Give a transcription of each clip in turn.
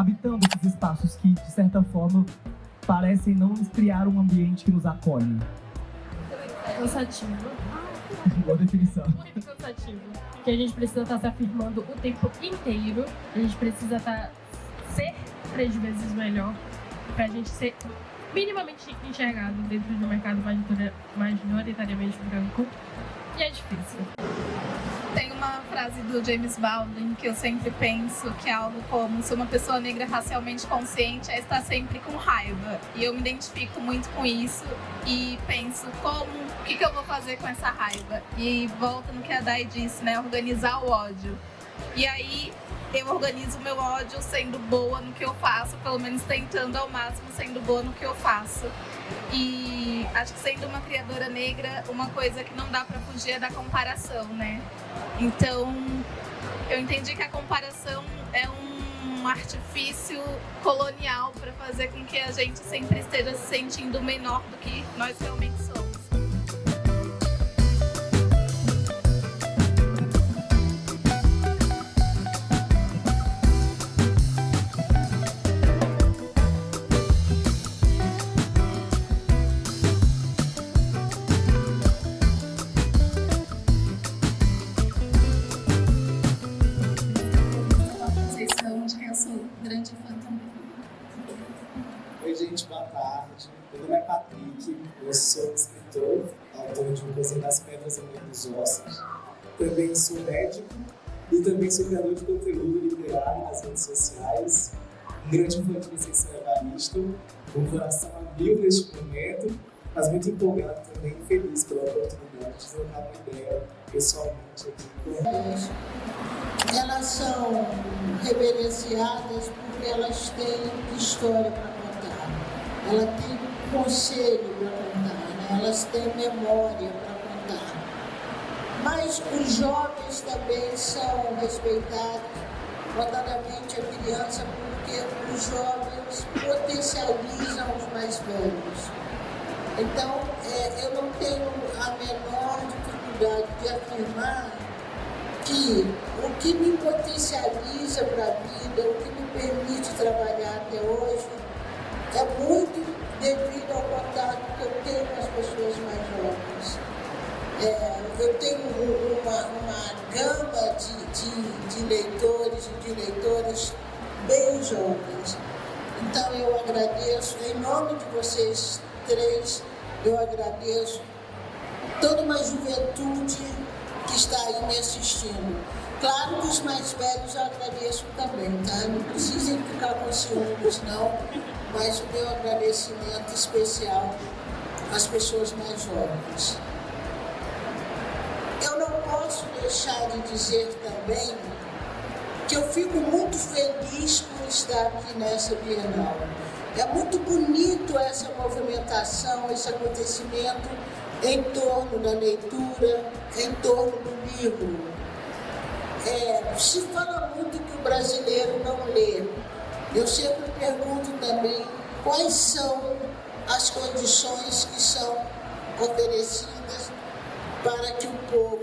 habitando esses espaços que, de certa forma, parecem não nos criar um ambiente que nos acolhe? Cansativo. Boa definição. Muito cansativo. Que a gente precisa estar se afirmando o tempo inteiro. A gente precisa ser 3 vezes melhor pra gente ser minimamente enxergado dentro de um mercado majoritariamente branco. E é difícil. Tem uma frase do James Baldwin que eu sempre penso, que é algo como: se uma pessoa negra racialmente consciente é estar sempre com raiva. E eu me identifico muito com isso e penso o que eu vou fazer com essa raiva? E volta no que a Dai disse, né? Organizar o ódio. E aí eu organizo o meu ódio sendo boa no que eu faço, pelo menos tentando ao máximo sendo boa no que eu faço. E acho que sendo uma criadora negra, uma coisa que não dá pra fugir é da comparação, né? Então, eu entendi que a comparação é um artifício colonial para fazer com que a gente sempre esteja se sentindo menor do que nós realmente somos. Grande fã também. Oi, gente, boa tarde. Meu nome é Patrick, eu sou escritor, autor de O Cozinho das Pedras e o Meio dos Ossos. Também sou médico e também sou criador de conteúdo literário nas redes sociais. Um grande fã de vocês, São Evaristo, com o coração a mil neste momento, mas muito empolgado também e feliz pela oportunidade de trocar uma ideia pessoalmente aqui com elas. Elas são reverenciadas porque elas têm história para contar, elas têm conselho para contar, né? Elas têm memória para contar. Mas os jovens também são respeitados, notadamente a criança, porque os jovens potencializam os mais velhos. Então, eu não tenho a menor dificuldade de afirmar que o que me potencializa para a vida, o que me permite trabalhar até hoje, é muito devido ao contato que eu tenho com as pessoas mais jovens. Eu tenho uma gama de leitores e de leitoras bem jovens. Então eu agradeço, em nome de vocês 3, eu agradeço toda uma juventude que está aí me assistindo. Claro que os mais velhos eu agradeço também, tá? Não precisem ficar com ciúmes, não, mas o meu agradecimento especial às pessoas mais jovens. Eu não posso deixar de dizer também que eu fico muito feliz por estar aqui nessa Bienal. É muito bonito essa movimentação, esse acontecimento em torno da leitura, em torno do livro. Se fala muito que o brasileiro não lê. Eu sempre pergunto também quais são as condições que são oferecidas para que o povo,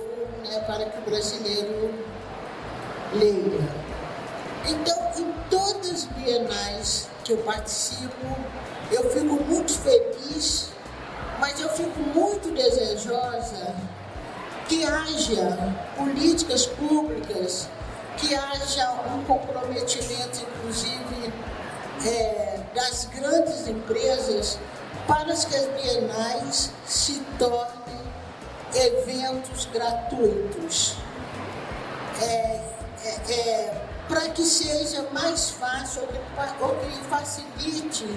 para que o brasileiro leia. Então, em todas as bienais que eu participo, eu fico muito feliz, mas eu fico muito desejosa que haja políticas públicas, que haja um comprometimento, inclusive, das grandes empresas, para que as bienais se tornem eventos gratuitos, para que seja mais fácil, ou que facilite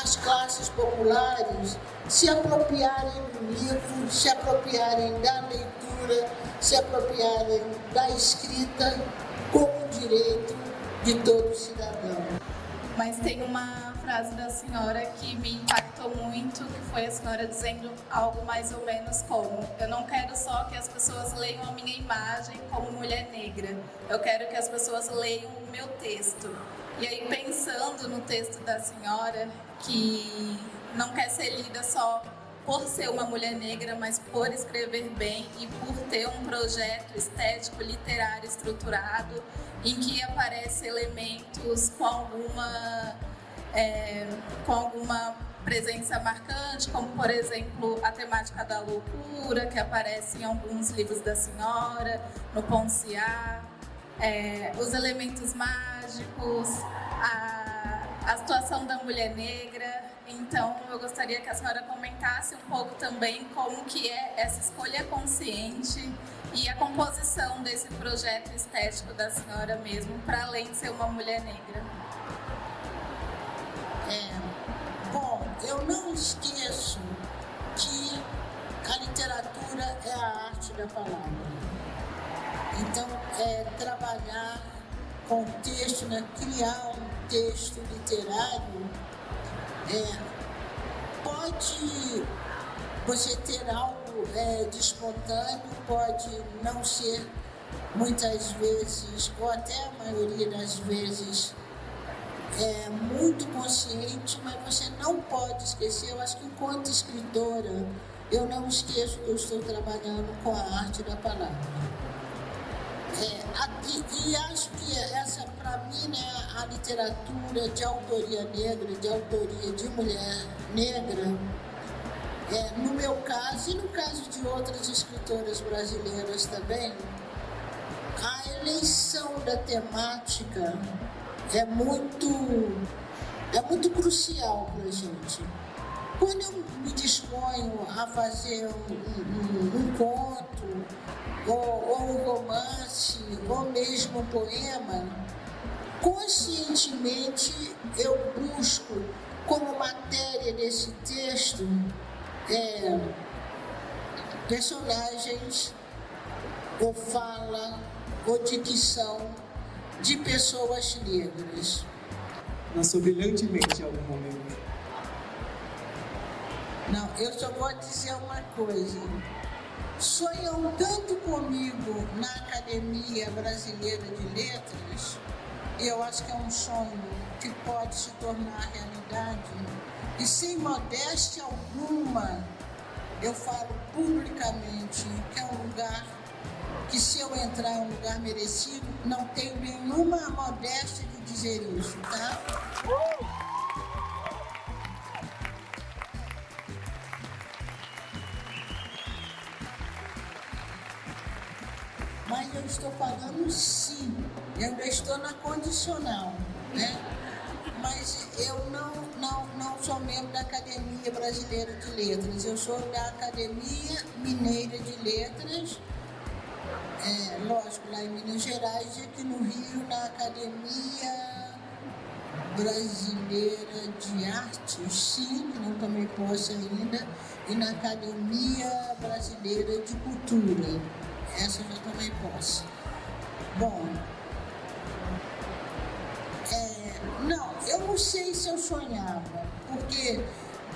as classes populares se apropriarem do livro, se apropriarem da leitura, se apropriarem da escrita como direito de todo cidadão. Mas tem uma frase da senhora que me impactou muito, que foi a senhora dizendo algo mais ou menos como: eu não quero só que as pessoas leiam a minha imagem como mulher negra, eu quero que as pessoas leiam o meu texto. E aí, pensando no texto da senhora, que não quer ser lida só por ser uma mulher negra, mas por escrever bem e por ter um projeto estético, literário estruturado, em que aparecem elementos com alguma presença marcante, como, por exemplo, a temática da loucura, que aparece em alguns livros da senhora, no Ponciá, os elementos mágicos, a situação da mulher negra. Então, eu gostaria que a senhora comentasse um pouco também como que é essa escolha consciente e a composição desse projeto estético da senhora mesmo, para além de ser uma mulher negra. Bom, eu não esqueço que a literatura é a arte da palavra. Então, trabalhar com o texto, né? Criar um texto literário, pode você ter algo de espontâneo, pode não ser muitas vezes, ou até a maioria das vezes, muito consciente, mas você não pode esquecer. Eu acho que enquanto escritora, eu não esqueço que eu estou trabalhando com a arte da palavra. E acho que essa, para mim, né, a literatura de autoria negra, de autoria de mulher negra, no meu caso e no caso de outras escritoras brasileiras também, a eleição da temática é muito crucial para a gente. Quando eu me disponho a fazer um conto, ou um romance, ou mesmo um poema, conscientemente eu busco como matéria desse texto personagens, ou fala, ou dicção de pessoas negras. Nasceu brilhantemente em algum momento. Não, eu só vou dizer uma coisa. Sonham tanto comigo na Academia Brasileira de Letras, eu acho que é um sonho que pode se tornar realidade, e sem modéstia alguma, eu falo publicamente que é um lugar que, se eu entrar, é um lugar merecido. Não tenho nenhuma modéstia de dizer isso, tá? Mas eu estou falando sim, eu ainda estou na condicional, né? Mas eu não sou membro da Academia Brasileira de Letras, eu sou da Academia Mineira de Letras, lógico, lá em Minas Gerais, e aqui no Rio, na Academia Brasileira de Artes, sim, que não tomei posse ainda, e na Academia Brasileira de Cultura. Essa eu já tomei posse. Bom, não, eu não sei se eu sonhava, porque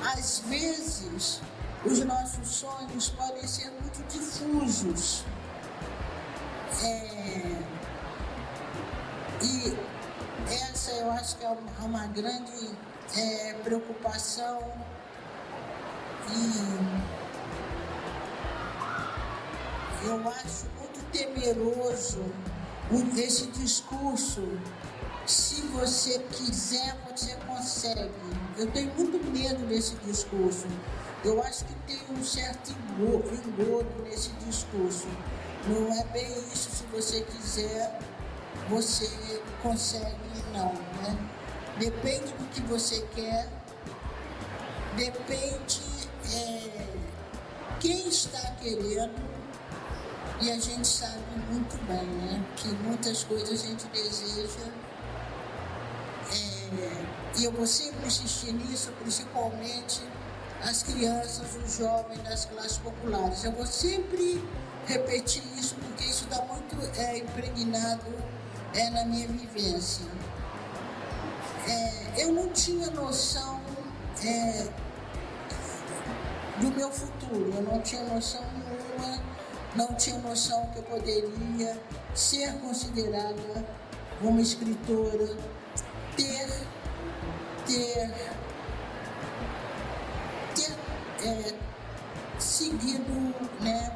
às vezes os nossos sonhos podem ser muito difusos. E essa eu acho que é uma grande preocupação, e eu acho muito temeroso esse discurso: se você quiser, você consegue. Eu tenho muito medo desse discurso. Eu acho que tem um certo engodo nesse discurso. Não é bem isso: se você quiser, você consegue, não, né? Depende do que você quer, depende quem está querendo. E a gente sabe muito bem, né, que muitas coisas a gente deseja, e eu vou sempre insistir nisso, principalmente as crianças, os jovens das classes populares. Eu vou sempre repetir isso, porque isso está muito impregnado na minha vivência. Eu não tinha noção do meu futuro, eu não tinha noção nenhuma. Não tinha noção que eu poderia ser considerada uma escritora, seguido, né?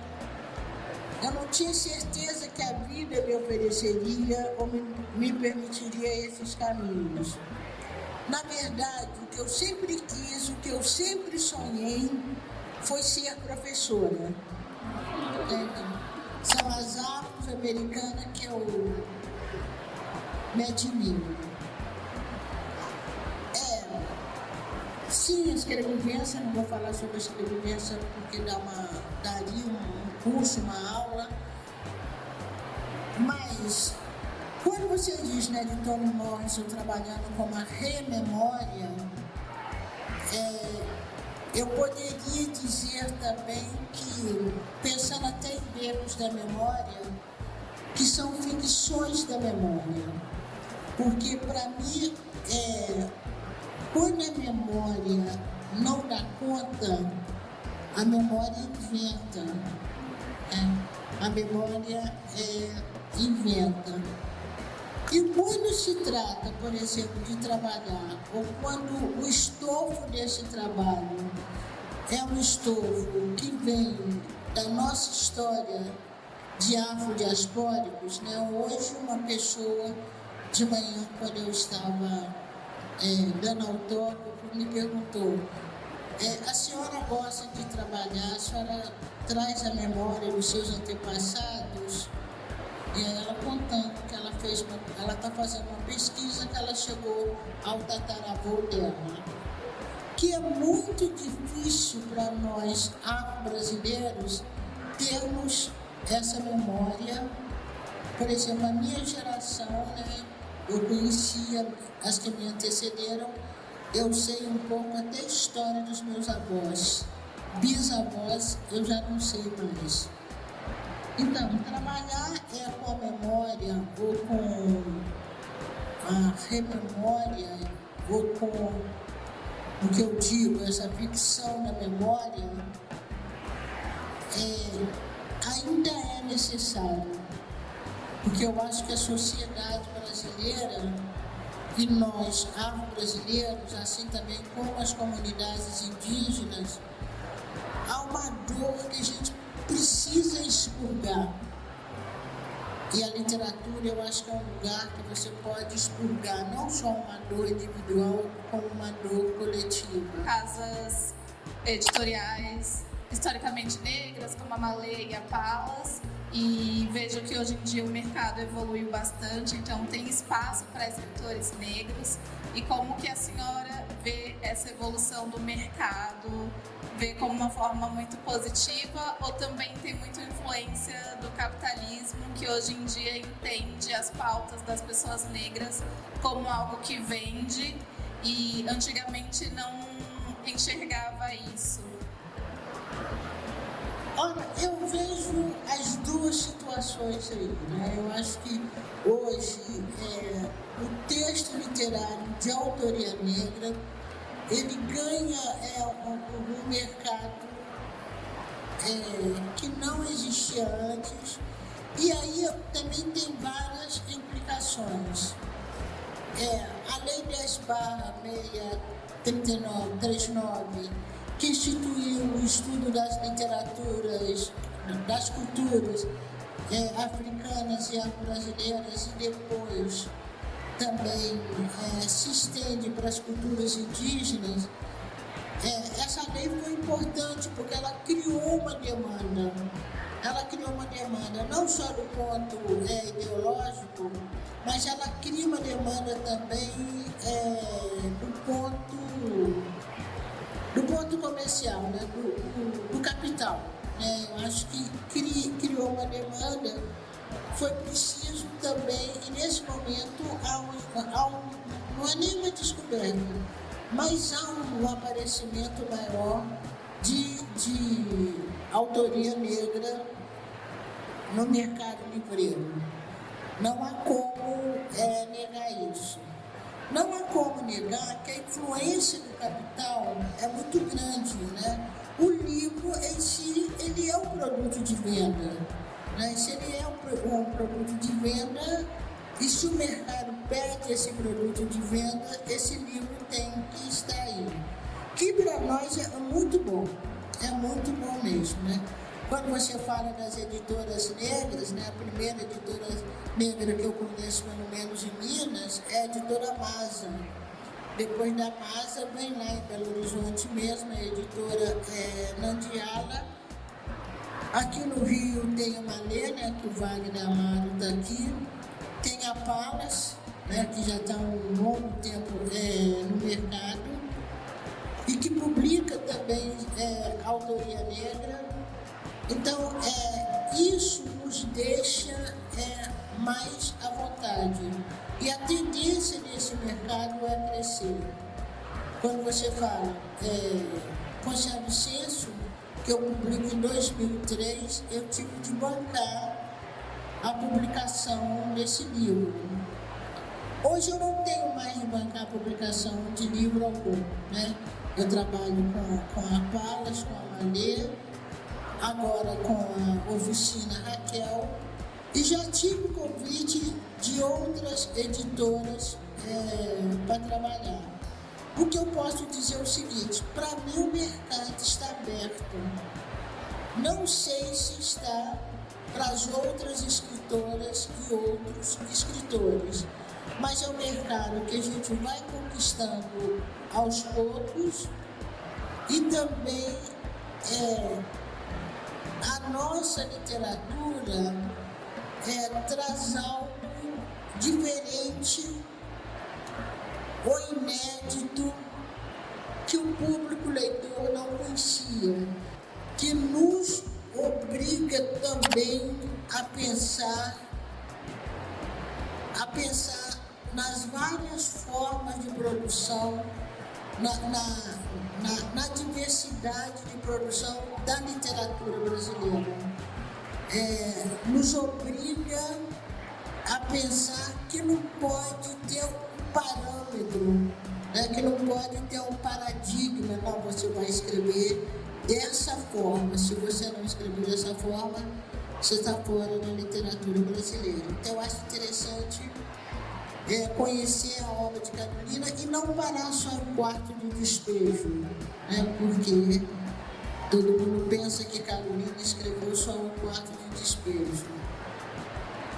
Eu não tinha certeza que a vida me ofereceria ou me permitiria esses caminhos. Na verdade, o que eu sempre quis, o que eu sempre sonhei, foi ser professora. São as afro-americanas que eu me admiro. Sim, a escrevivência, não vou falar sobre a escrevivência porque daria um curso, uma aula, mas quando você diz, né, de Toni Morrison trabalhando com uma rememória, eu poderia dizer também que, pensando até em erros da memória, que são ficções da memória, porque para mim, quando a memória não dá conta, a memória inventa. A memória inventa. E quando se trata, por exemplo, de trabalhar, ou quando o estofo desse trabalho é um estofo que vem da nossa história de afrodiaspóricos, né? Hoje uma pessoa, de manhã, quando eu estava dando autógrafo, me perguntou: a senhora gosta de trabalhar, a senhora traz a memória dos seus antepassados? E aí ela contando que ela está fazendo uma pesquisa que ela chegou ao tataravô dela, que é muito difícil para nós afro-brasileiros termos essa memória. Por exemplo, a minha geração, né, eu conhecia as que me antecederam, eu sei um pouco até a história dos meus avós. Bisavós, eu já não sei mais. Então, trabalhar com a memória, ou com a rememória, ou com o que eu digo, essa ficção da memória, ainda é necessário. Porque eu acho que a sociedade brasileira, e nós, afro-brasileiros, assim também como as comunidades indígenas, há uma dor que a gente precisa expurgar. E a literatura, eu acho que é um lugar que você pode expurgar não só uma dor individual, como uma dor coletiva. Casas editoriais historicamente negras, como a Malê e a Palas, e vejo que hoje em dia o mercado evoluiu bastante, então tem espaço para escritores negros. E como que a senhora vê essa evolução do mercado? Vê como uma forma muito positiva, ou também tem muita influência do capitalismo, que hoje em dia entende as pautas das pessoas negras como algo que vende, e antigamente não enxergava isso? Olha, eu vejo as duas situações aí, né? Eu acho que hoje o texto literário de autoria negra, ele ganha um mercado que não existia antes, e aí também tem várias implicações. A Lei 10/639, que instituiu o estudo das literaturas, das culturas africanas e afro-brasileiras, e depois também se estende para as culturas indígenas. Essa lei foi importante porque ela criou uma demanda. Ela criou uma demanda não só do ponto ideológico, mas ela cria uma demanda também do ponto comercial, né? do capital. Eu acho que criou uma demanda. Foi preciso também, e nesse momento, não é nenhuma descoberta, mas há um aparecimento maior de autoria negra no mercado livreiro. Não há como negar isso. Não há como negar que a influência do capital é muito grande, né? O livro em si, ele é um produto de venda, né? Se ele é um produto de venda, e se o mercado pede esse produto de venda, esse livro tem que estar aí. Que para nós é muito bom. é muito bom mesmo, né? Quando você fala das editoras negras, né, a primeira editora negra que eu conheço, pelo menos em Minas, é a editora Masa. Depois da Masa, vem lá em Belo Horizonte mesmo, a editora Nandiala. Aqui no Rio tem a Malê, né, que o Wagner Amaro está aqui. Tem a Palas, né, que já está há um longo tempo no mercado e que publica também autoria negra. Então, isso nos deixa mais à vontade. E a tendência nesse mercado é crescer. Quando você fala Conselho Censo, que eu publico em 2003, eu tive de bancar a publicação desse livro. Hoje eu não tenho mais de bancar a publicação de livro algum, né? Eu trabalho com a Palas, com a Malê, agora com a oficina Raquel, e já tive convite de outras editoras para trabalhar. O que eu posso dizer é o seguinte: para mim o mercado está aberto. Não sei se está para as outras escritoras e outros escritores, mas é um mercado que a gente vai conquistando aos poucos e também a nossa literatura traz algo diferente ou inédito que o público leitor não conhecia, que nos obriga também a pensar nas várias formas de produção, na diversidade de produção da literatura brasileira. Nos obriga a pensar que não pode ter um parâmetro, né? Que não pode ter um paradigma. Não, você vai escrever dessa forma. Se você não escrever dessa forma, você está fora da literatura brasileira. Então eu acho interessante conhecer a obra de Carolina e não parar só em Quarto de Despejo, né? Porque todo mundo pensa que Carolina escreveu só um Quarto de Despejo.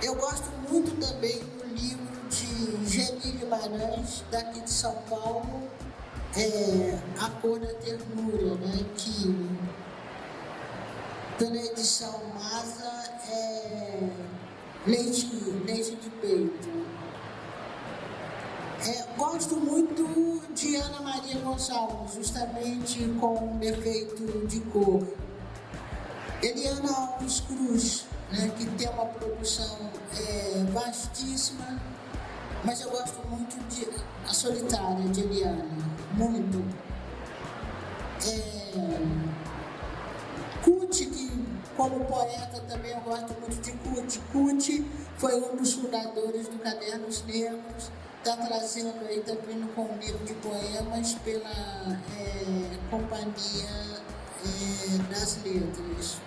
Eu gosto muito também do livro de Geni Guimarães, daqui de São Paulo, A Cor da Ternura, né? Que pela edição Masa Leite de Peito. Gosto muito de Ana Maria Gonçalves, justamente com defeito de cor. Eliana Alves Cruz, né, que tem uma produção vastíssima, mas eu gosto muito de A Solitária, de Eliana, muito. Cuti, que como poeta também eu gosto muito de Cuti. Cuti foi um dos fundadores do Cadernos Negros. Está trazendo aí também com um livro de poemas pela Companhia das Letras.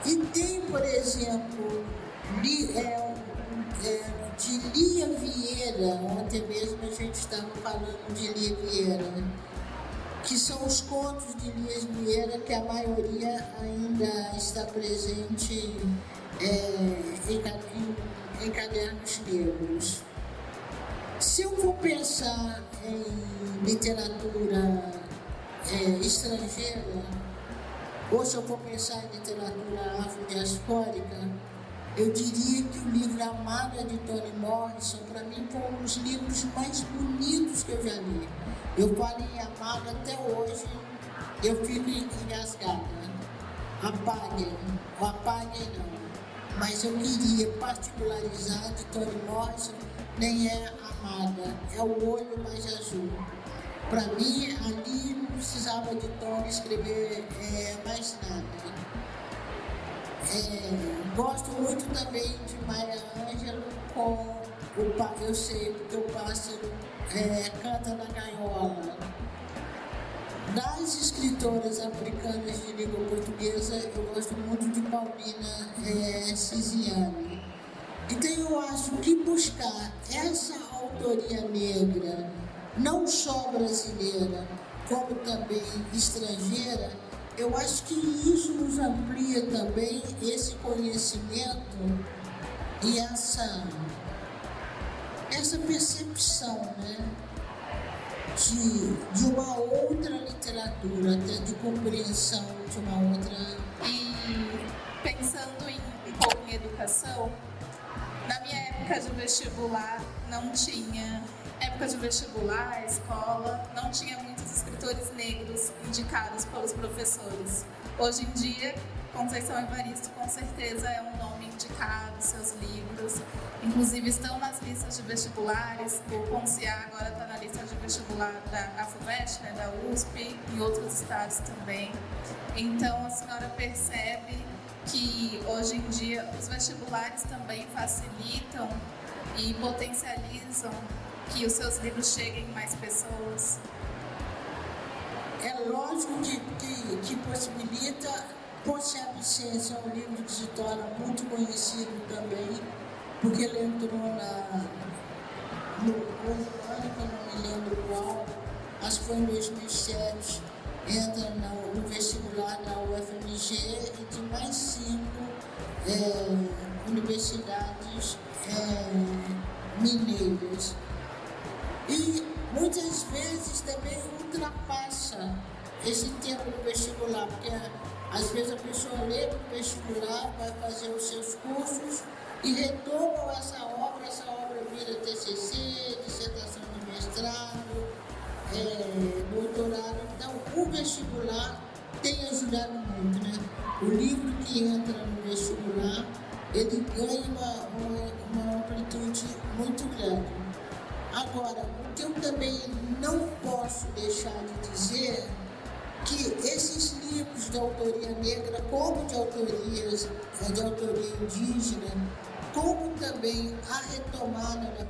E tem, por exemplo, de Lia Vieira, ontem mesmo a gente estava falando de Lia Vieira, que são os contos de Lia Vieira, que a maioria ainda está presente em Cadernos Negros. Se eu for pensar em literatura estrangeira, ou se eu for pensar em literatura afrodiaspórica, eu diria que o livro A Maga, de Toni Morrison, para mim, foi um dos livros mais bonitos que eu já li. Eu falo em A Maga até hoje, eu fico engasgada. Apaguem não. Mas eu queria particularizar de Toni Morrison, nem é amada, é o olho mais azul. Para mim, ali não precisava de Toni escrever mais nada. Gosto muito também de Maya Angelou com Eu Sei, porque o pássaro canta na gaiola. Das escritoras africanas de língua portuguesa, eu gosto muito de Paulina Ciziane. Então eu acho que buscar essa autoria negra, não só brasileira, como também estrangeira, Eu acho que isso nos amplia também esse conhecimento e essa percepção, né, de uma outra literatura, até de compreensão de uma outra. E pensando um pouco em educação, na minha época de vestibular não tinha, escola, não tinha muitos escritores negros indicados pelos professores. Hoje em dia, Conceição Evaristo com certeza é um nome indicado, seus livros, inclusive estão nas listas de vestibulares. O Ponciá agora está na lista de vestibular da FUVEST, né, da USP, em outros estados também. Então a senhora percebe que hoje em dia os vestibulares também facilitam e potencializam que os seus livros cheguem em mais pessoas? É lógico que possibilita. Poxa, a Abscência é um livro que se torna muito conhecido também, porque ele entrou no ano que eu não me lembro qual, acho que foi em 2007, entra no vestibular da UFMG e de mais 5 universidades mineiras. E muitas vezes também ultrapassa esse tempo do vestibular, porque às vezes a pessoa lê no vestibular, vai fazer os seus cursos e retomam essa obra vira TCC, dissertação de mestrado, doutorado. Então o vestibular tem ajudado muito, né? O livro que entra no vestibular, ele ganha uma amplitude muito grande. Agora, o que eu também não posso deixar de dizer que esses livros de autoria negra, como de autoria indígena, como também a retomada da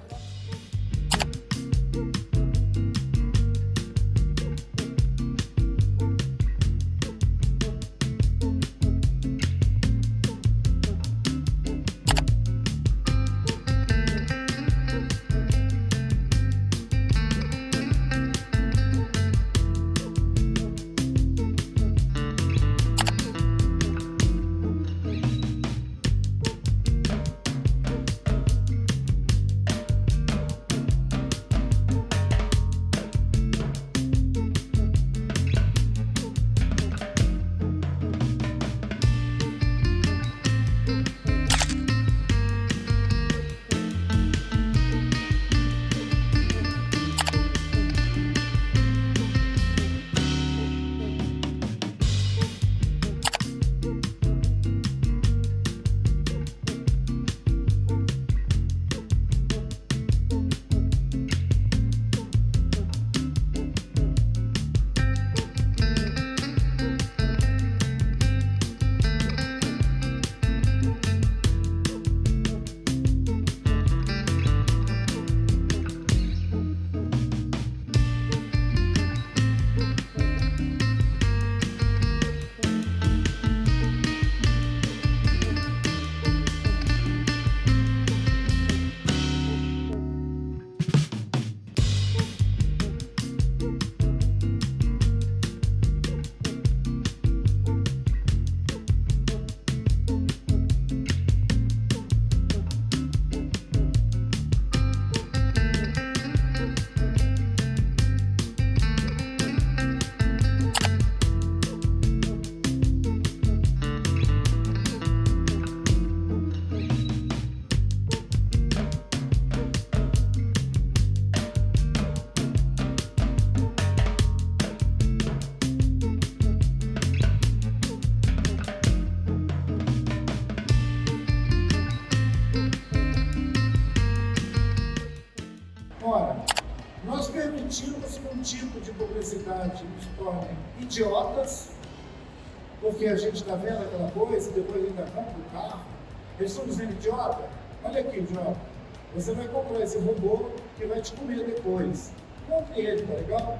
permitimos que um tipo de publicidade nos torne idiotas, porque a gente está vendo aquela coisa e depois ainda compra o carro. Eles estão dizendo, idiota, olha aqui, idiota, você vai comprar esse robô que vai te comer depois. Compre ele, tá legal?